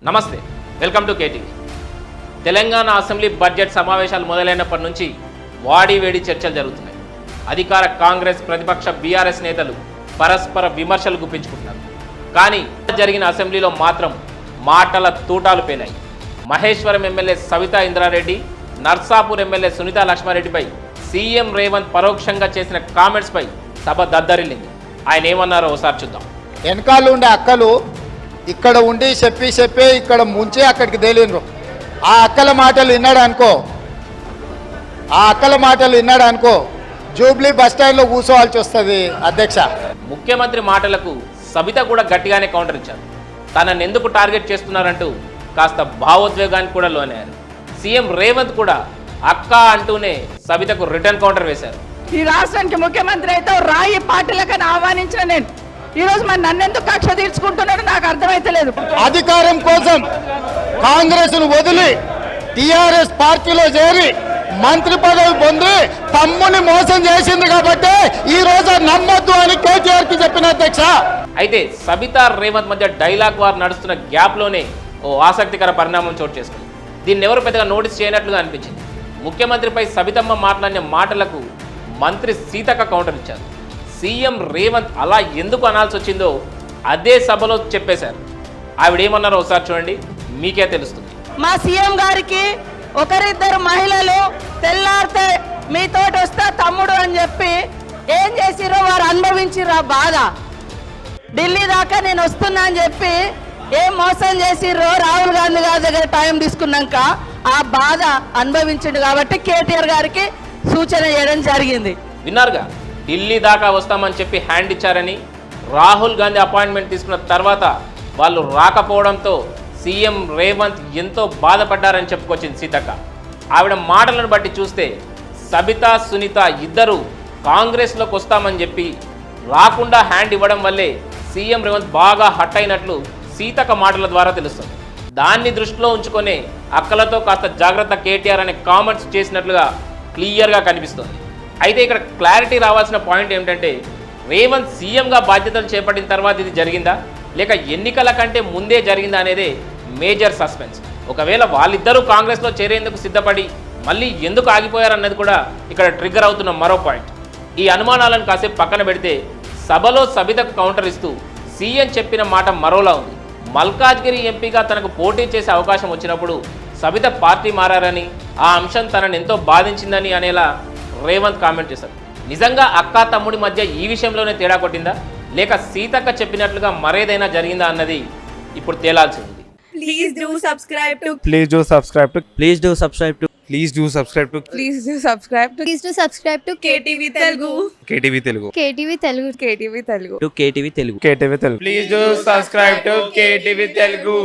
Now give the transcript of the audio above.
నమస్తే, welcome to KTV. Telangana assembly budget సమావేశాలు మొదలైనప్పటి నుంచి వాడివేడి చర్చలు జరుగుతున్నాయి. అధికార కాంగ్రెస్, ప్రతిపక్ష బీఆర్ఎస్ నేతలు పరస్పర విమర్శలు గుప్పించుకుంటున్నారు. కానీ జరిగిన అసెంబ్లీలో మాత్రం మాటల తూటాలు పేలాయి. మహేశ్వరం ఎమ్మెల్యే సవితా ఇంద్రారెడ్డి, నర్సాపూర్ ఎమ్మెల్యే సునీతా లక్ష్మారెడ్డిపై సీఎం రేవంత్ పరోక్షంగా చేసిన కామెంట్స్పై సభ దద్దరిల్లింది. ఆయన ఏమన్నారో ఒకసారి చూద్దాం. వెనకాల ఉండే అక్కలు ఇక్కడ ఉండి చెప్పి ఇక్కడ ముంచి అక్కడికి తేలినరు. ఆ అక్కల మాటలు విన్నాడు అనుకో జూబ్లీ బస్టాండ్లో కూర్చోవాల్సి వస్తుంది అధ్యక్ష. ముఖ్యమంత్రి మాటలకు సబిత కూడా గట్టిగానే కౌంటర్ ఇచ్చారు. తనను ఎందుకు టార్గెట్ చేస్తున్నారంటూ కాస్త భావోద్వేగానికి కూడా లోనయ్యారు. సీఎం రేవంత్ కూడా అక్క అంటూనే సబితకు రిటర్న్ కౌంటర్ వేశారు. ఈ రాష్ట్రానికి ముఖ్యమంత్రి అయితే రాయి పార్టీలకని ఆహ్వానించిన నేను ఈరోజు మరి నన్నెందుకు కక్ష తీర్చుకుంటున్నాడో నాకు అర్థమైతలేదు. అధికారం కోసం కాంగ్రెస్ను వదిలి టీఆర్ఎస్ పార్టీలో చేరి మంత్రి పదవి పొంది తమ్ముని మోసం చేసింది కాబట్టి ఈ రోజు నమ్మొద్దు అని కేటీఆర్ కి చెప్పిన అధ్యక్ష. అయితే సబితా రేవంత్ మధ్య డైలాగ్ వార్ నడుస్తున్న గ్యాప్లోనే ఓ ఆసక్తికర పరిణామం చోటు చేసుకుంది. దీన్ని ఎవరు పెద్దగా నోటీస్ చేయనట్లుగా అనిపించింది. ముఖ్యమంత్రిపై సబితమ్మ మాట్లాడిన మాటలకు మంత్రి సీతక్క కౌంటర్ ఇచ్చారు. సీఎం రేవంత్ అలా ఎందుకు అనాల్సి వచ్చిందో అదే సభలో చెప్పేశారు. ఆవిడేమన్నారో ఒకసారి చూడండి, మీకే తెలుస్తుంది. మా సీఎం గారికి ఒకరిద్దరు మహిళలు తెల్లారితే మీతోటి వస్తా తమ్ముడు అని చెప్పి ఏం చేసిరో వారు అనుభవించిర్రు. బాధ ఢిల్లీ దాకా నేను వస్తున్నా అని చెప్పి ఏం మోసం చేసిర్రో రాహుల్ గాంధీ గారి దగ్గర టైం తీసుకున్నాక ఆ బాధ అనుభవించిండు కాబట్టి కేటీఆర్ గారికి సూచన చేయడం జరిగింది. విన్నారుగా, ఢిల్లీ దాకా వస్తామని చెప్పి హ్యాండ్ ఇచ్చారని, రాహుల్ గాంధీ అపాయింట్మెంట్ తీసుకున్న తర్వాత వాళ్ళు రాకపోవడంతో సీఎం రేవంత్ ఎంతో బాధపడ్డారని చెప్పుకొచ్చింది సీతక్క. ఆవిడ మాటలను బట్టి చూస్తే సబితా, సునీత ఇద్దరు కాంగ్రెస్లోకి వస్తామని చెప్పి రాకుండా హ్యాండ్ ఇవ్వడం వల్లే సీఎం రేవంత్ బాగా హట్ అయినట్లు సీతక్క మాటల ద్వారా తెలుస్తుంది. దాన్ని దృష్టిలో ఉంచుకొని అక్కలతో కాస్త జాగ్రత్త కేటీఆర్ అనే కామెంట్స్ చేసినట్లుగా క్లియర్గా కనిపిస్తుంది. అయితే ఇక్కడ క్లారిటీ రావాల్సిన పాయింట్ ఏమిటంటే, రేవంత్ సీఎంగా బాధ్యతలు చేపట్టిన తర్వాత ఇది జరిగిందా లేక ఎన్నికల కంటే ముందే జరిగిందా అనేదే మేజర్ సస్పెన్స్. ఒకవేళ వాళ్ళిద్దరూ కాంగ్రెస్లో చేరేందుకు సిద్ధపడి మళ్ళీ ఎందుకు ఆగిపోయారన్నది కూడా ఇక్కడ ట్రిగ్గర్ అవుతున్న మరో పాయింట్. ఈ అనుమానాలను కాసేపు పక్కన పెడితే సభలో సబితకు కౌంటర్ ఇస్తూ సీఎం చెప్పిన మాట మరోలా ఉంది. మల్కాజ్గిరి ఎంపీగా తనకు పోటీ చేసే అవకాశం వచ్చినప్పుడు సబిత పార్టీ మారని, ఆ అంశం తనను ఎంతో బాధించిందని అనేలా రేవంత్ కామెంట్ చేశారు. నిజంగా అక్క తమ్ముడి మధ్య ఈ విషయంలోనే తేడా కొట్టిందా లేక సీతక్క చెప్పినట్లుగా మరేదైనా జరిగిందా అన్నది ఇప్పుడు తేలాల్సి ఉంది. Please do subscribe to Please do subscribe to Please do subscribe to Please do subscribe to Please do subscribe to Please do subscribe to KTV Telugu KTV Telugu KTV Telugu. KTV Telugu KTV Telugu Please do subscribe to KTV Telugu.